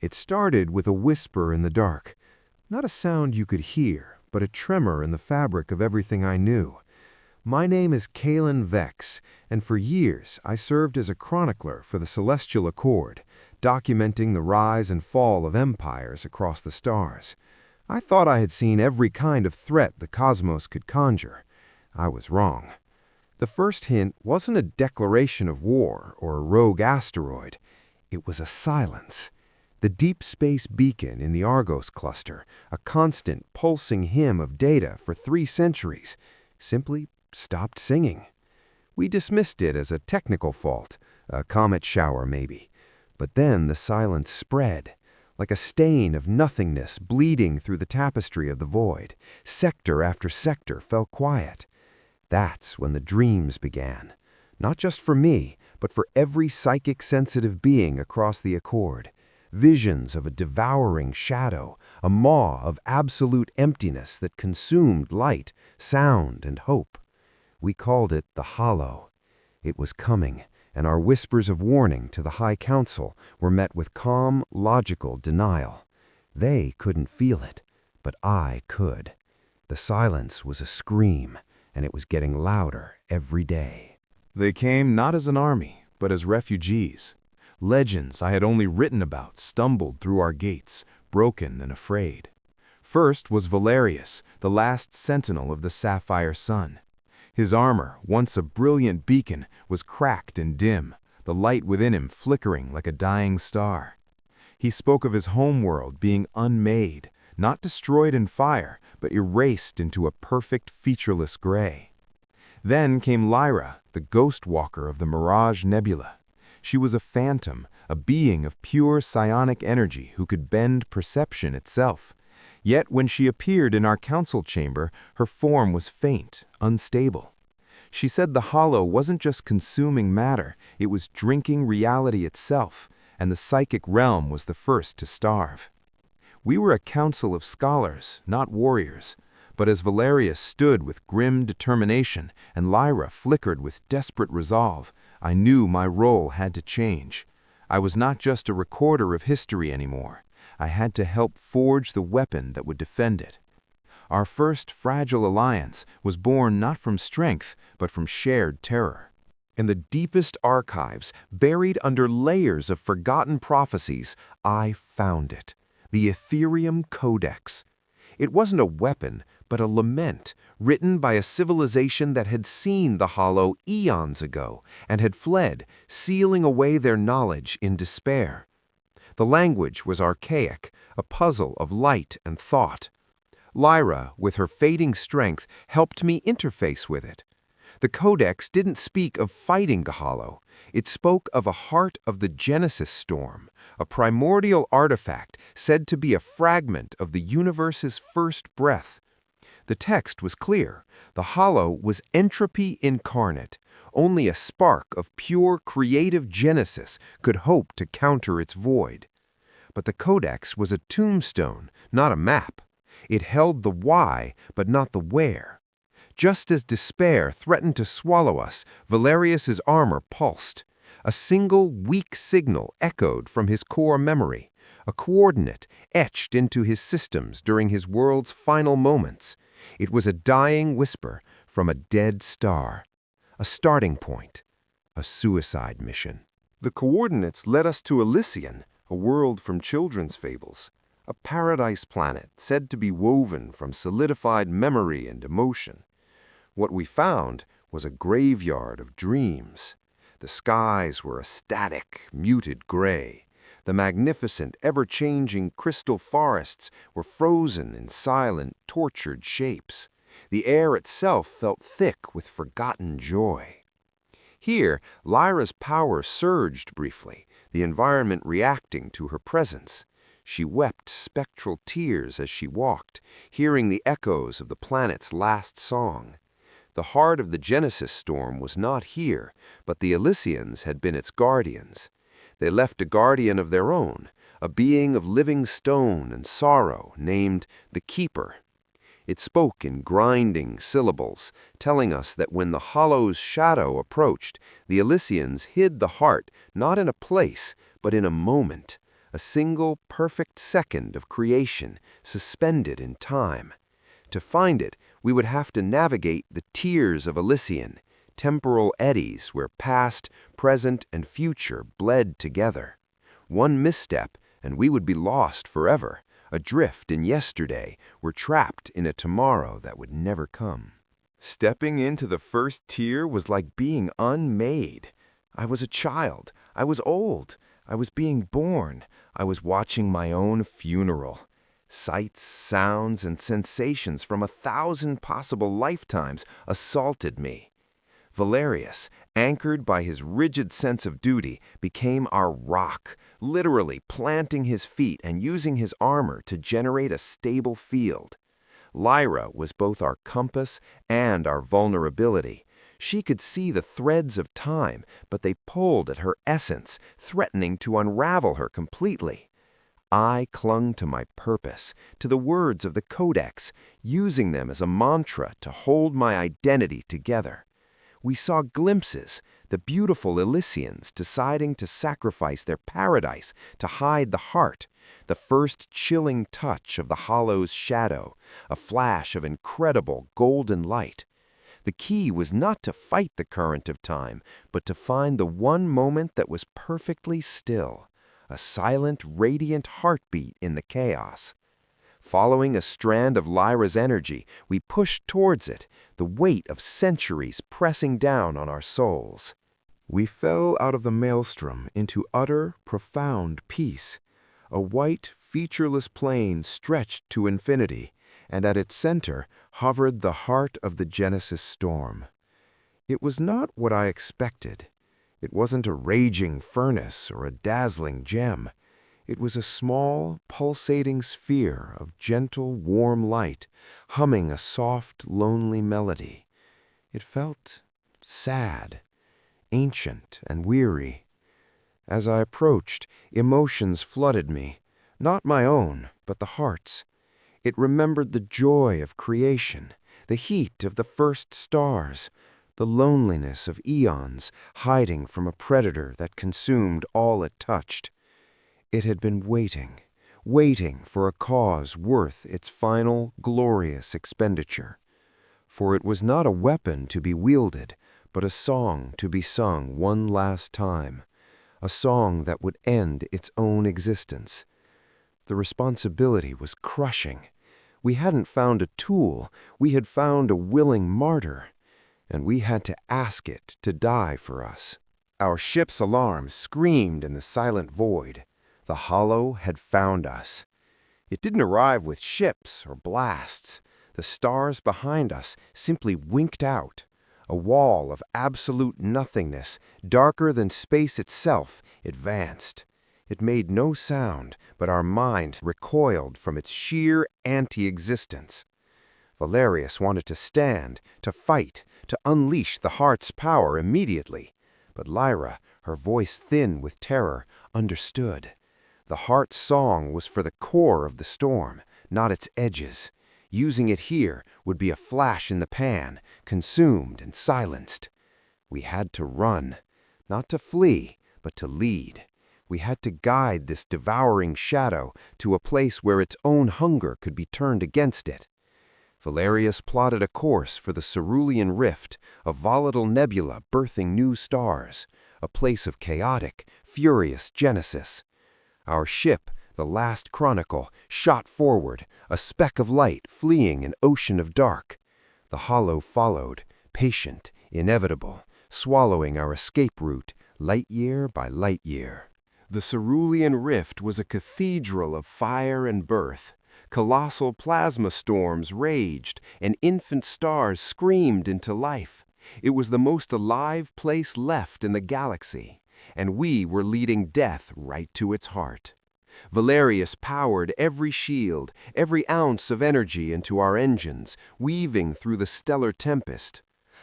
It started with a whisper in the dark. Not a sound you could hear, but a tremor in the fabric of everything I knew. My name is Kaelen Vex, and for years I served as a chronicler for the Celestial Accord, documenting the rise and fall of empires across the stars. I thought I had seen every kind of threat the cosmos could conjure. I was wrong. The first hint wasn't a declaration of war or a rogue asteroid. It was a silence. The deep space beacon in the Argos cluster, a constant pulsing hymn of data for 3 centuries, simply stopped singing. We dismissed it as a technical fault, a comet shower maybe. But then the silence spread, like a stain of nothingness bleeding through the tapestry of the void. Sector after sector fell quiet. That's when the dreams began, not just for me, but for every psychic-sensitive being across the Accord. Visions of a devouring shadow, a maw of absolute emptiness that consumed light, sound, and hope. We called it the Hollow. It was coming, and our whispers of warning to the High Council were met with calm, logical denial. They couldn't feel it, but I could. The silence was a scream, and it was getting louder every day. They came not as an army, but as refugees. Legends I had only written about stumbled through our gates, broken and afraid. First was Valerius, the last sentinel of the sapphire sun. His armor, once a brilliant beacon, was cracked and dim, the light within him flickering like a dying star. He spoke of his homeworld being unmade, not destroyed in fire, but erased into a perfect featureless gray. Then came Lyra, the ghost walker of the Mirage Nebula. She was a phantom, a being of pure psionic energy who could bend perception itself. Yet when she appeared in our council chamber, her form was faint, unstable. She said the Hollow wasn't just consuming matter, it was drinking reality itself, and the psychic realm was the first to starve. We were a council of scholars, not warriors. But as Valerius stood with grim determination and Lyra flickered with desperate resolve, I knew my role had to change. I was not just a recorder of history anymore. I had to help forge the weapon that would defend it. Our first fragile alliance was born not from strength, but from shared terror. In the deepest archives, buried under layers of forgotten prophecies, I found it. The Ethereum Codex. It wasn't a weapon, but a lament, written by a civilization that had seen the Hollow eons ago and had fled, sealing away their knowledge in despair. The language was archaic, a puzzle of light and thought. Lyra, with her fading strength, helped me interface with it. The Codex didn't speak of fighting the Hollow. It spoke of a heart of the Genesis storm, a primordial artifact said to be a fragment of the universe's first breath. The text was clear. The Hollow was entropy incarnate. Only a spark of pure creative genesis could hope to counter its void. But the Codex was a tombstone, not a map. It held the why, but not the where. Just as despair threatened to swallow us, Valerius's armor pulsed. A single weak signal echoed from his core memory, a coordinate etched into his systems during his world's final moments. It was a dying whisper from a dead star, a starting point, a suicide mission. The coordinates led us to Elysian, a world from children's fables, a paradise planet said to be woven from solidified memory and emotion. What we found was a graveyard of dreams. The skies were a static, muted gray. The magnificent, ever-changing crystal forests were frozen in silent, tortured shapes. The air itself felt thick with forgotten joy. Here, Lyra's power surged briefly, the environment reacting to her presence. She wept spectral tears as she walked, hearing the echoes of the planet's last song. The heart of the Genesis storm was not here, but the Elysians had been its guardians. They left a guardian of their own, a being of living stone and sorrow named the Keeper. It spoke in grinding syllables, telling us that when the Hollow's shadow approached, the Elysians hid the heart not in a place, but in a moment, a single perfect second of creation suspended in time. To find it, we would have to navigate the tiers of Elysian, temporal eddies where past, present, and future bled together. One misstep, and we would be lost forever, adrift in yesterday, we're trapped in a tomorrow that would never come. Stepping into the first tier was like being unmade. I was a child. I was old. I was being born. I was watching my own funeral. Sights, sounds, and sensations from 1,000 possible lifetimes assaulted me. Valerius, anchored by his rigid sense of duty, became our rock, literally planting his feet and using his armor to generate a stable field. Lyra was both our compass and our vulnerability. She could see the threads of time, but they pulled at her essence, threatening to unravel her completely. I clung to my purpose, to the words of the Codex, using them as a mantra to hold my identity together. We saw glimpses, the beautiful Elysians deciding to sacrifice their paradise to hide the heart, the first chilling touch of the hollow's shadow, a flash of incredible golden light. The key was not to fight the current of time, but to find the one moment that was perfectly still, a silent, radiant heartbeat in the chaos. Following a strand of Lyra's energy, we pushed towards it, the weight of centuries pressing down on our souls. We fell out of the maelstrom into utter, profound peace. A white, featureless plain stretched to infinity, and at its center hovered the heart of the Genesis storm. It was not what I expected. It wasn't a raging furnace or a dazzling gem. It was a small, pulsating sphere of gentle, warm light, humming a soft, lonely melody. It felt sad, ancient, and weary. As I approached, emotions flooded me, not my own, but the heart's. It remembered the joy of creation, the heat of the first stars, the loneliness of eons hiding from a predator that consumed all it touched. It had been waiting for a cause worth its final, glorious expenditure. For it was not a weapon to be wielded, but a song to be sung one last time, a song that would end its own existence. The responsibility was crushing. We hadn't found a tool, we had found a willing martyr, and we had to ask it to die for us. Our ship's alarm screamed in the silent void. The hollow had found us. It didn't arrive with ships or blasts. The stars behind us simply winked out. A wall of absolute nothingness, darker than space itself, advanced. It made no sound, but our mind recoiled from its sheer anti-existence. Valerius wanted to stand, to fight, to unleash the heart's power immediately. But Lyra, her voice thin with terror, understood. The heart's song was for the core of the storm, not its edges. Using it here would be a flash in the pan, consumed and silenced. We had to run, not to flee, but to lead. We had to guide this devouring shadow to a place where its own hunger could be turned against it. Valerius plotted a course for the Cerulean Rift, a volatile nebula birthing new stars, a place of chaotic, furious genesis. Our ship, the last chronicle, shot forward, a speck of light fleeing an ocean of dark. The hollow followed, patient, inevitable, swallowing our escape route, light year by light year. The Cerulean Rift was a cathedral of fire and birth. Colossal plasma storms raged, and infant stars screamed into life. It was the most alive place left in the galaxy, and we were leading death right to its heart. Valerius powered every shield, every ounce of energy into our engines, weaving through the stellar tempest.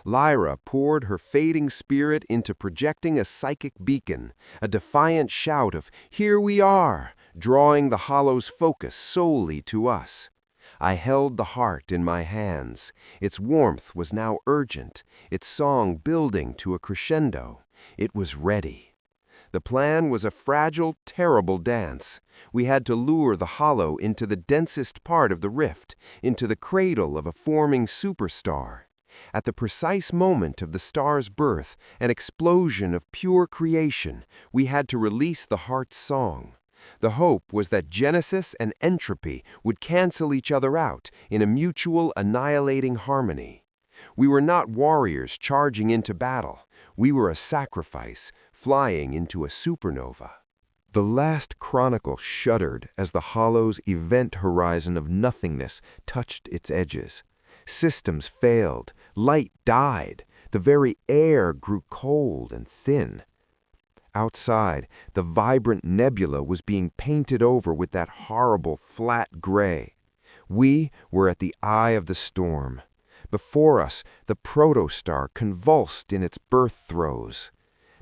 Lyra poured her fading spirit into projecting a psychic beacon, a defiant shout of, "Here we are!" drawing the hollow's focus solely to us. I held the heart in my hands. Its warmth was now urgent, its song building to a crescendo. It was ready. The plan was a fragile, terrible dance. We had to lure the hollow into the densest part of the rift, into the cradle of a forming superstar. At the precise moment of the star's birth, an explosion of pure creation, we had to release the heart's song. The hope was that Genesis and entropy would cancel each other out in a mutual annihilating harmony. We were not warriors charging into battle. We were a sacrifice flying into a supernova. The last chronicle shuddered as the hollow's event horizon of nothingness touched its edges. Systems failed, light died, the very air grew cold and thin. Outside, the vibrant nebula was being painted over with that horrible flat gray. We were at the eye of the storm. Before us, the protostar convulsed in its birth throes.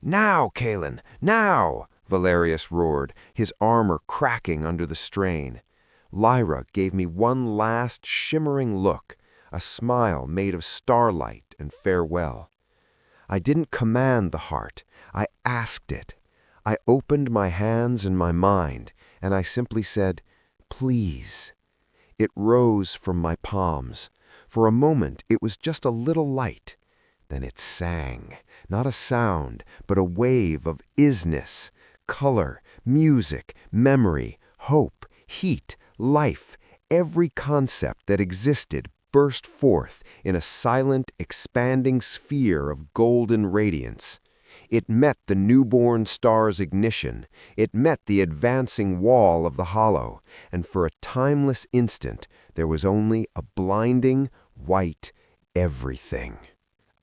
"Now, Kaelen, now!" Valerius roared, his armor cracking under the strain. Lyra gave me one last shimmering look, a smile made of starlight and farewell. I didn't command the heart, I asked it. I opened my hands and my mind, and I simply said, "Please." It rose from my palms. For a moment, it was just a little light. Then it sang, not a sound, but a wave of isness, color, music, memory, hope, heat, life. Every concept that existed burst forth in a silent, expanding sphere of golden radiance. It met the newborn star's ignition. It met the advancing wall of the hollow, and for a timeless instant, there was only a blinding, white everything.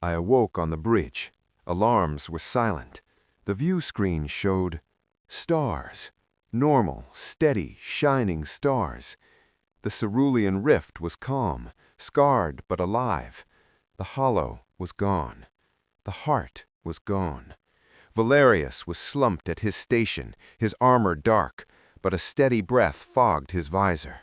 I awoke on the bridge. Alarms were silent. The view screen showed stars. Normal, steady, shining stars. The Cerulean Rift was calm, scarred but alive. The hollow was gone. The heart was gone. Valerius was slumped at his station, his armor dark, but a steady breath fogged his visor.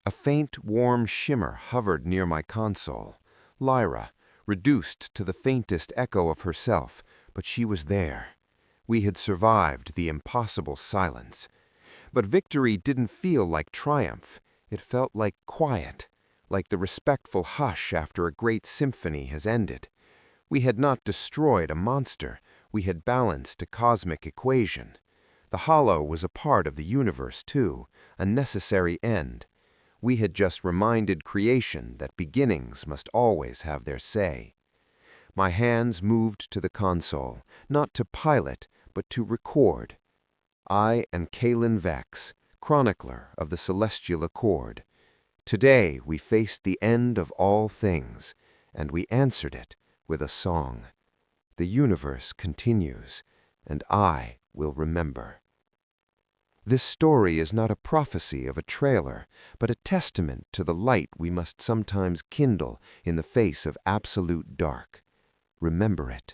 A faint, warm shimmer hovered near my console. Lyra, reduced to the faintest echo of herself, but she was there. We had survived the impossible silence. But victory didn't feel like triumph. It felt like quiet, like the respectful hush after a great symphony has ended. We had not destroyed a monster. We had balanced a cosmic equation. The hollow was a part of the universe, too, a necessary end. We had just reminded creation that beginnings must always have their say. My hands moved to the console, not to pilot, but to record. I and Kaelen Vex, chronicler of the Celestial Accord. Today we faced the end of all things, and we answered it with a song. The universe continues, and I will remember. This story is not a prophecy of a trailer, but a testament to the light we must sometimes kindle in the face of absolute dark. Remember it.